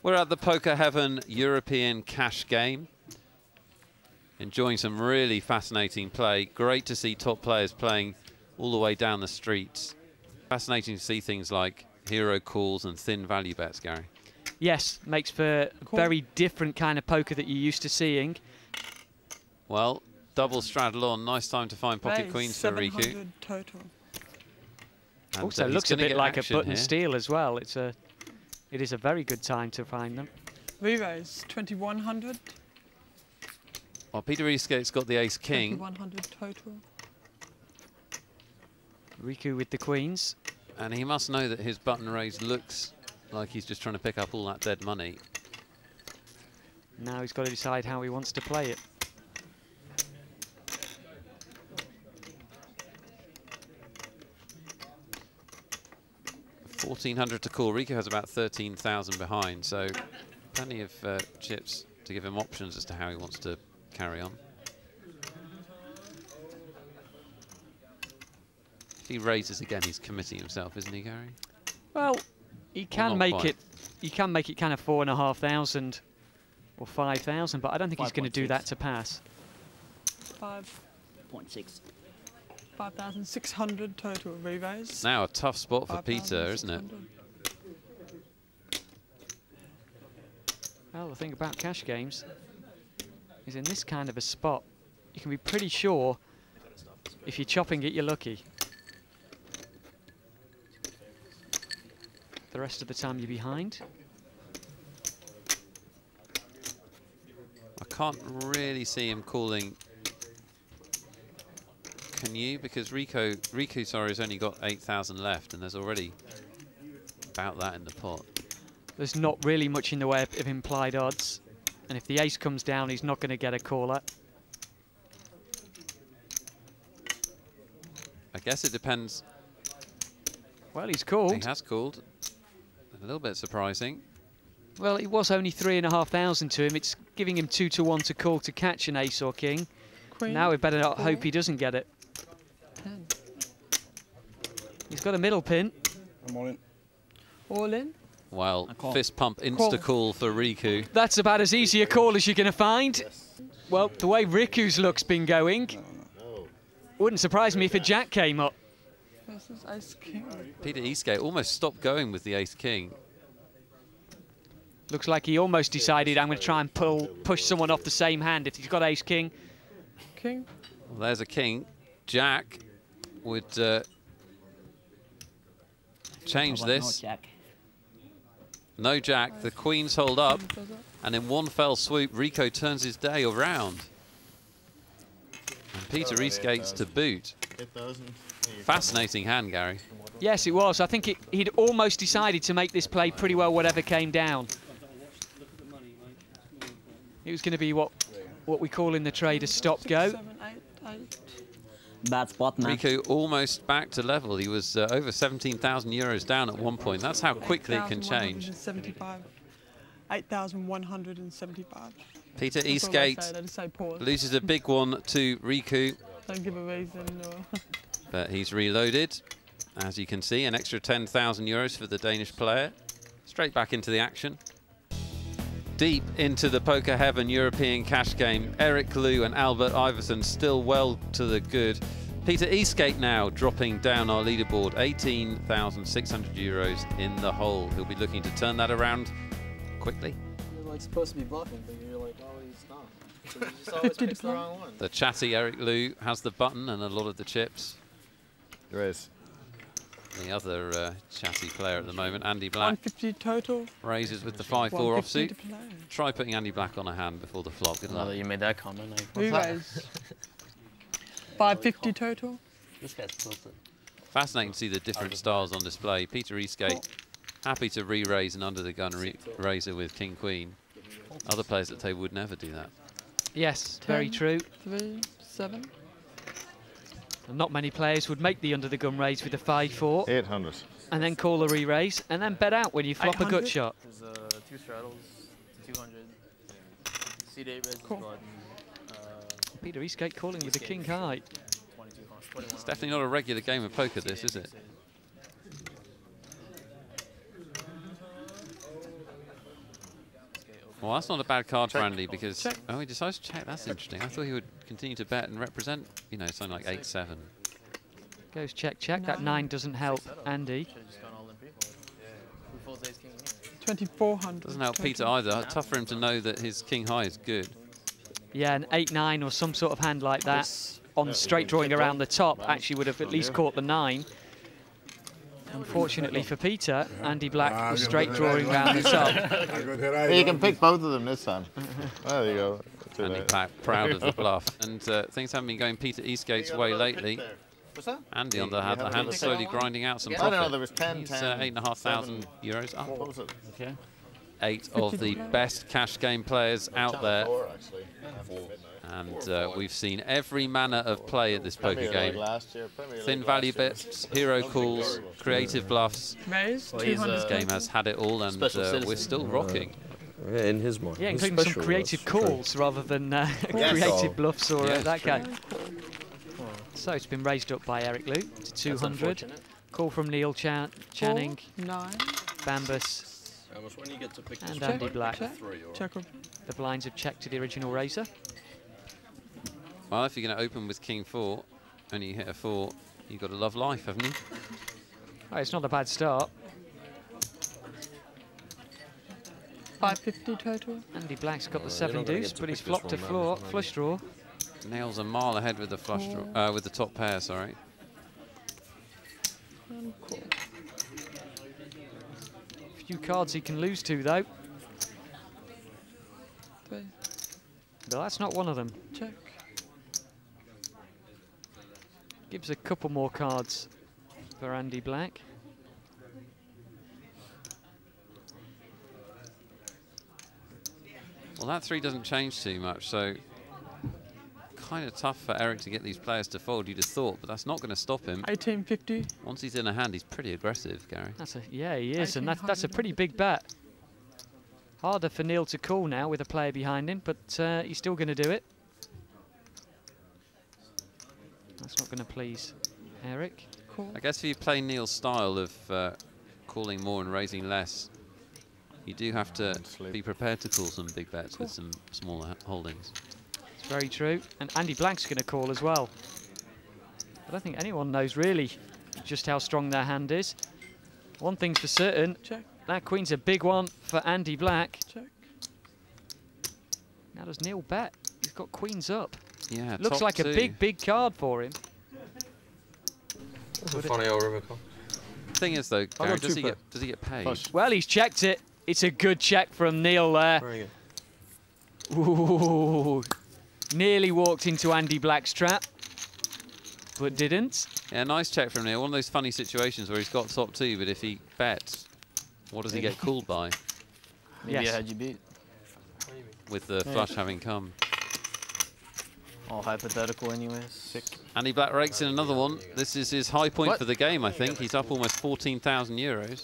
We're at the Poker Heaven European Cash Game. Enjoying some really fascinating play. Great to see top players playing all the way down the streets. Fascinating to see things like hero calls and thin value bets, Gary. Yes, makes for a very different kind of poker that you're used to seeing. Well, double straddle on. Nice time to find pocket queens for Riku. 700 total. And, also looks a bit like a button here. steal as well. It is a very good time to find them. Re-raise 2100. Well, Peter Eastgate's got the ace-king. 2100 total. Riku with the queens. And he must know that his button raise looks like he's just trying to pick up all that dead money. Now he's got to decide how he wants to play it. $1,400 to call. Riku has about 13,000 behind, so plenty of chips to give him options as to how he wants to carry on. If he raises again, he's committing himself, isn't he, Gary? Well, he can make it. He can make it kind of 4,500 or 5,000, but I don't think he's going to do that to pass. 5.6. 5,600 total re-raise. Now a tough spot for Peter, isn't it? Well, the thing about cash games is in this kind of a spot, you can be pretty sure if you're chopping it, you're lucky. The rest of the time you're behind. I can't really see him calling. Can you? Because Riku, sorry, has only got 8,000 left, and there's already about that in the pot. There's not really much in the way of implied odds, and if the ace comes down, he's not going to get a caller. I guess it depends. Well, he's called. He has called. A little bit surprising. Well, it was only 3,500 to him. It's giving him 2-to-1 to call to catch an ace or king. Queen, now we better not hope he doesn't get it. 10. He's got a middle pin. I'm all in. All in. Well, fist pump insta-call for Riku. That's about as easy a call as you're going to find. Yes. Well, the way Riku's luck's been going, wouldn't surprise me if a jack came up. Versus ace-king. Peter Eastgate almost stopped going with the ace-king. Looks like he almost decided, I'm going to try and push someone off the same hand if he's got ace-king. King. Well, there's a king. Jack would change this. No jack. No jack. The queens hold up. And in one fell swoop, Riku turns his day around. And Peter Eastgate's to boot. Fascinating hand, Gary. Yes, it was. I think he'd almost decided to make this play pretty well whatever came down. It was going to be what we call in the trade a stop-go. 7, 8, 8. Bad spot, man. Riku almost back to level. He was over 17,000 euros down at one point. That's how quickly it can change. 8,175. Peter Eastgate loses a big one to Riku. Don't give a reason. Or But he's reloaded. As you can see, an extra 10,000 euros for the Danish player. Straight back into the action. Deep into the Poker Heaven European Cash Game, Eric Liu and Albert Iverson still well to the good. Peter Eastgate now dropping down our leaderboard, 18,600 euros in the hole. He'll be looking to turn that around quickly. You're like supposed to be bluffing, but you're like, oh, he's not. So you just always pick the wrong one. The chatty Eric Liu has the button and a lot of the chips. Raise. The other chatty player at the moment, Andy Black, 150 total. raises with the 5-4 offsuit. Try putting Andy Black on a hand before the flop. Good Now luck. that you made that comment, Re-raise. 550 total. This guy's tilted. Fascinating to see the different styles on display. Peter Eastgate happy to re-raise an under-the-gun raiser with King-Queen. Other players at the table would never do that. Yes, 10, very true. 3, 7. And not many players would make the under-the-gun raise with a 5-4. 800. And then call a re-raise, and then bet out when you flop a gut shot. There's 2 straddles, 200. C8 raises button. Peter Eastgate calling with the king high. It's definitely not a regular game of poker, this, is it? Well, that's not a bad card for Andy because he decides to check. That's interesting. I thought he would continue to bet and represent, you know, something like 8-7. Goes check, check. That 9 doesn't help Andy. 2400. Doesn't help Peter either. Tough for him to know that his king high is good. Yeah, an 8-9 or some sort of hand like that on straight drawing around the top actually would have at least caught the 9. Unfortunately for Peter, Andy Black was straight drawing around the top. You can pick both of them this time. There you go. Andy Black proud of the bluff. And things haven't been going Peter Eastgate's way lately. Andy, on the other hand, slowly grinding out some profit. I don't know, there was 10, He's 8,500 euros up. What was it? Okay. 8 of the best cash game players out there. And we've seen every manner of play at this poker game. Thin value bets, hero calls, creative bluffs. Raise, This game has had it all, and we're still rocking. Yeah, in his mind. Yeah, including some creative calls rather than creative bluffs or that game. So it's been raised up by Eric Liu to 200. Call from Neil Channing, 9. Bambus, and Andy Black. Check. The blinds have checked to the original raiser. Well, if you're going to open with King 4 and you hit a 4, you've got to love life, haven't you? Oh, it's not a bad start. 550 total. Andy Black's got the 7 deuce, but he's flopped a flush draw. Nails a mile ahead with the flush draw, with the top pair, sorry. Cool. Few cards he can lose to though. 3. No, that's not one of them. Check. Gives a couple more cards for Andy Black. Well, that 3 doesn't change too much, so kind of tough for Eric to get these players to fold, you'd have thought, but that's not going to stop him. 1850. Once he's in a hand, he's pretty aggressive, Gary. Yeah, he is, and that's a pretty big bet. Harder for Neil to call now with a player behind him, but he's still going to do it. That's not going to please Eric. Cool. I guess if you play Neil's style of calling more and raising less, you do have to be prepared to call some big bets with some smaller holdings. It's very true. And Andy Black's going to call as well. I don't think anyone knows really just how strong their hand is. One thing's for certain, check. That queen's a big one for Andy Black. Check. Now does Neil bet? He's got queens up. Yeah, looks like a big card for him. That's a funny old river call. Thing is though, Gary, does he get paid? Well, he's checked it. It's a good check from Neil there. Very good. Ooh, nearly walked into Andy Black's trap, but didn't. Yeah, nice check from Neil. One of those funny situations where he's got top 2, but if he bets, what does he get called by? Maybe I had you beat. With the flush having come. All hypothetical anyways. Sick. Andy Black rakes in another one. This is his high point for the game, I think. He's up almost 14,000 euros.